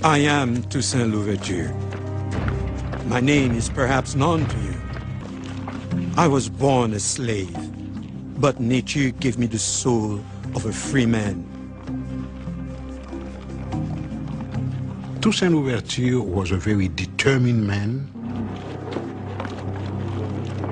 I am Toussaint Louverture. My name is perhaps known to you. I was born a slave, but nature gave me the soul of a free man. Toussaint Louverture was a very determined man.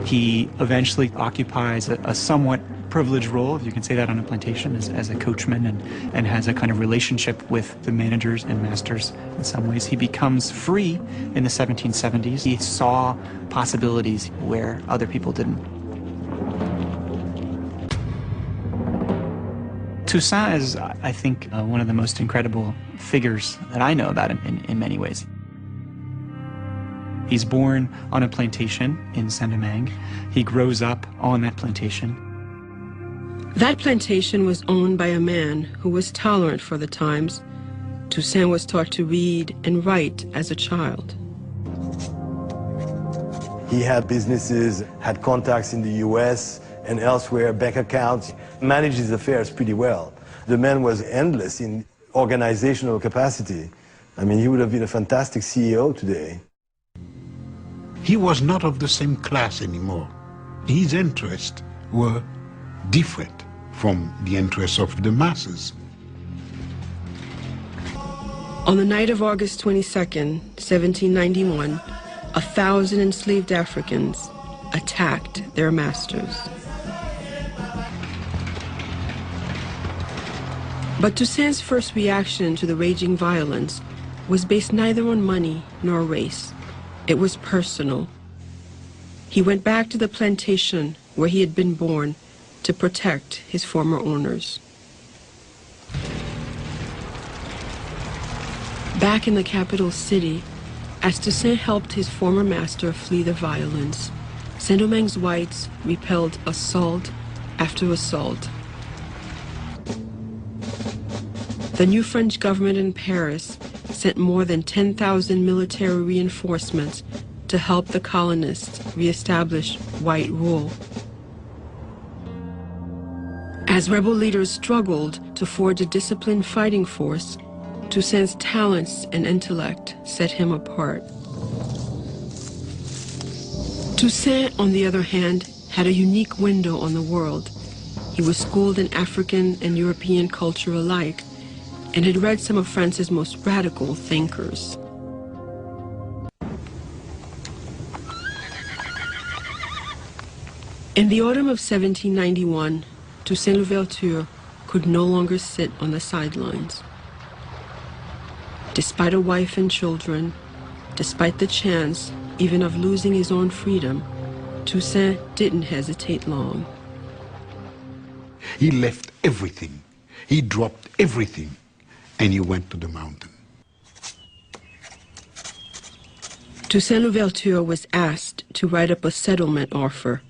He eventually occupies a somewhat privileged role, if you can say that, on a plantation as a coachman, and has a kind of relationship with the managers and masters in some ways. He becomes free in the 1770s. He saw possibilities where other people didn't. Toussaint is, I think, one of the most incredible figures that I know about in many ways. He's born on a plantation in Saint-Domingue. He grows up on that plantation. That plantation was owned by a man who was tolerant for the times. Toussaint was taught to read and write as a child. He had businesses, had contacts in the US and elsewhere, bank accounts, managed his affairs pretty well. The man was endless in organizational capacity. I mean, he would have been a fantastic CEO today. He was not of the same class anymore. His interests were different from the interests of the masses. On the night of August 22nd, 1791, 1,000 enslaved Africans attacked their masters. But Toussaint's first reaction to the raging violence was based neither on money nor race. It was personal. He went back to the plantation where he had been born to protect his former owners. Back in the capital city, as Toussaint helped his former master flee the violence, Saint-Domingue's whites repelled assault after assault. The new French government in Paris sent more than 10,000 military reinforcements to help the colonists reestablish white rule. As rebel leaders struggled to forge a disciplined fighting force, Toussaint's talents and intellect set him apart. Toussaint, on the other hand, had a unique window on the world. He was schooled in African and European culture alike, and had read some of France's most radical thinkers. In the autumn of 1791, Toussaint Louverture could no longer sit on the sidelines. Despite a wife and children, despite the chance even of losing his own freedom, Toussaint didn't hesitate long. He left everything. He dropped everything, and he went to the mountain. Toussaint Louverture was asked to write up a settlement offer.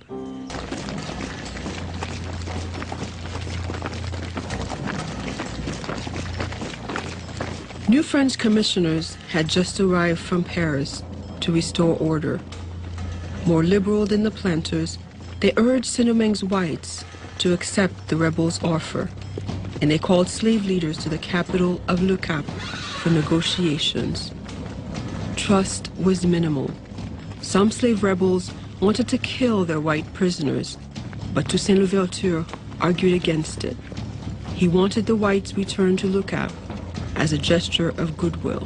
New French commissioners had just arrived from Paris to restore order. More liberal than the planters, they urged Saint-Domingue's whites to accept the rebels' offer, and they called slave leaders to the capital of Le Cap for negotiations. Trust was minimal. Some slave rebels wanted to kill their white prisoners, but Toussaint Louverture argued against it. He wanted the whites returned to Le Cap as a gesture of goodwill.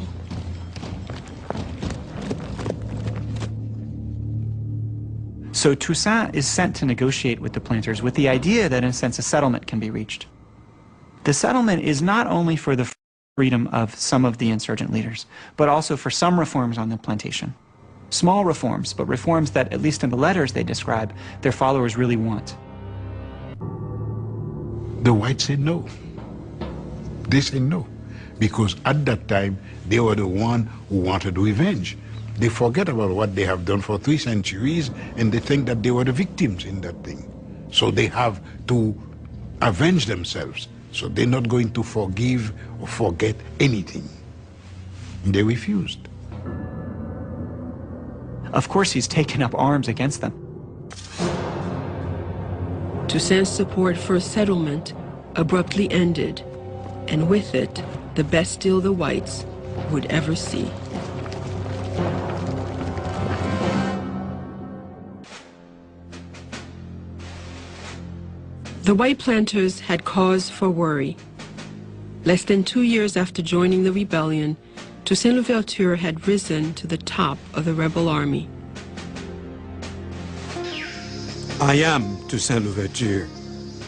So Toussaint is sent to negotiate with the planters with the idea that, in a sense, a settlement can be reached. The settlement is not only for the freedom of some of the insurgent leaders, but also for some reforms on the plantation. Small reforms, but reforms that, at least in the letters they describe, their followers really want. The whites said no. They said no. Because at that time, they were the one who wanted revenge. They forget about what they have done for 3 centuries, and they think that they were the victims in that thing. So they have to avenge themselves. So they're not going to forgive or forget anything. And they refused. Of course, he's taken up arms against them. Toussaint's support for a settlement abruptly ended, and with it, the best deal the whites would ever see. The white planters had cause for worry. Less than 2 years after joining the rebellion, Toussaint Louverture had risen to the top of the rebel army. I am Toussaint Louverture.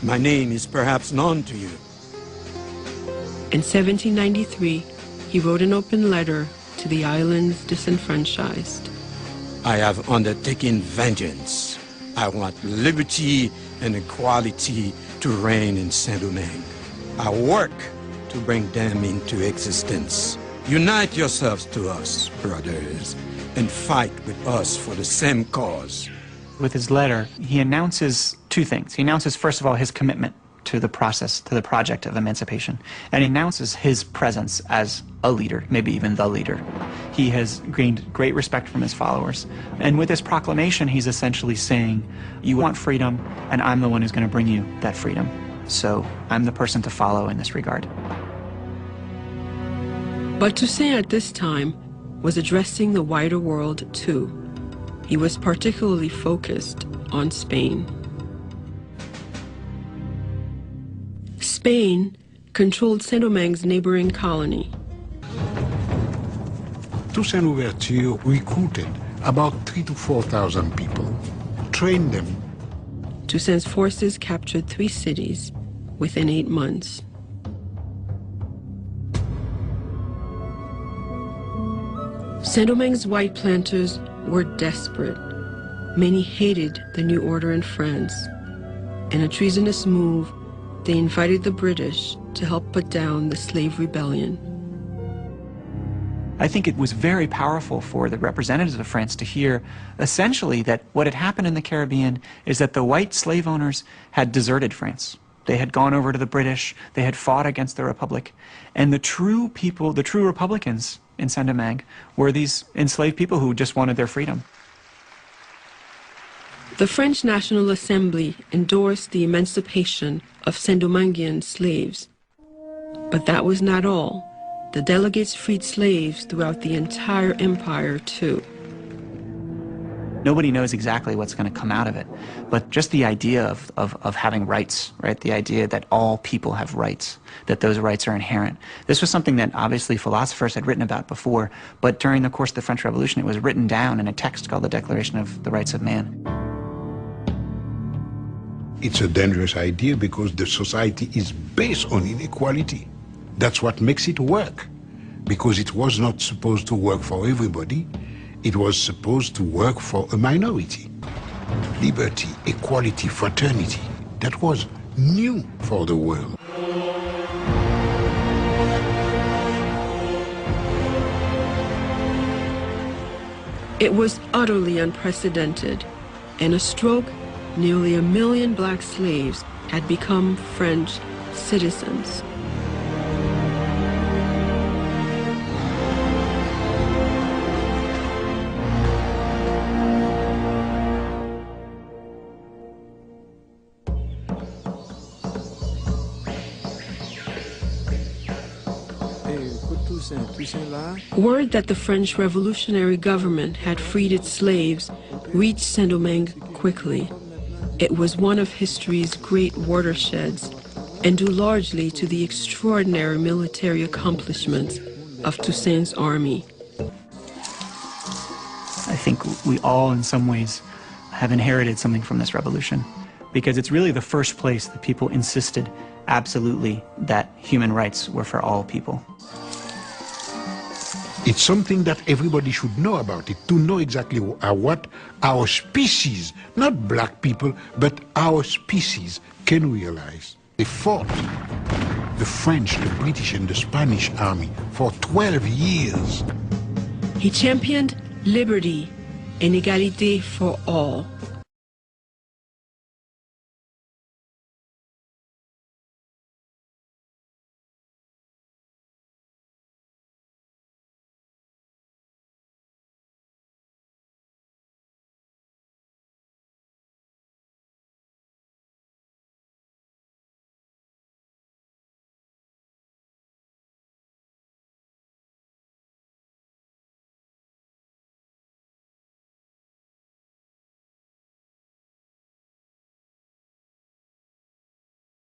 My name is perhaps known to you. In 1793, he wrote an open letter to the island's disenfranchised. I have undertaken vengeance. I want liberty and equality to reign in Saint-Domingue. I work to bring them into existence. Unite yourselves to us, brothers, and fight with us for the same cause. With his letter, he announces two things. He announces, first of all, his commitment to the process, to the project of emancipation. And he announces his presence as a leader, maybe even the leader. He has gained great respect from his followers. And with this proclamation, he's essentially saying, you want freedom, and I'm the one who's going to bring you that freedom. So I'm the person to follow in this regard. But Toussaint at this time was addressing the wider world too. He was particularly focused on Spain. Spain controlled Saint-Domingue's neighboring colony. Toussaint Louverture recruited about 3,000 to 4,000 people, trained them. Toussaint's forces captured 3 cities within 8 months. Saint-Domingue's white planters were desperate. Many hated the new order in France. In a treasonous move, they invited the British to help put down the slave rebellion. I think it was very powerful for the representatives of France to hear essentially that what had happened in the Caribbean is that the white slave owners had deserted France. They had gone over to the British, they had fought against the Republic, and the true people, the true Republicans in Saint-Domingue were these enslaved people who just wanted their freedom. The French National Assembly endorsed the emancipation of Saint-Dominguean slaves. But that was not all. The delegates freed slaves throughout the entire empire, too. Nobody knows exactly what's going to come out of it, but just the idea of having rights, right? The idea that all people have rights, that those rights are inherent. This was something that obviously philosophers had written about before, but during the course of the French Revolution, it was written down in a text called the Declaration of the Rights of Man. It's a dangerous idea because the society is based on inequality. That's what makes it work, because it was not supposed to work for everybody. It was supposed to work for a minority. Liberty, equality, fraternity, that was new for the world. It was utterly unprecedented. In a stroke, nearly 1 million black slaves had become French citizens. Word that the French revolutionary government had freed its slaves reached Saint-Domingue quickly. It was one of history's great watersheds, and due largely to the extraordinary military accomplishments of Toussaint's army. I think we all, in some ways, have inherited something from this revolution, because it's really the first place that people insisted absolutely that human rights were for all people. It's something that everybody should know about it, to know exactly what our species, not black people, but our species can realize. They fought, the French, the British, and the Spanish army for 12 years. He championed liberty and égalité for all.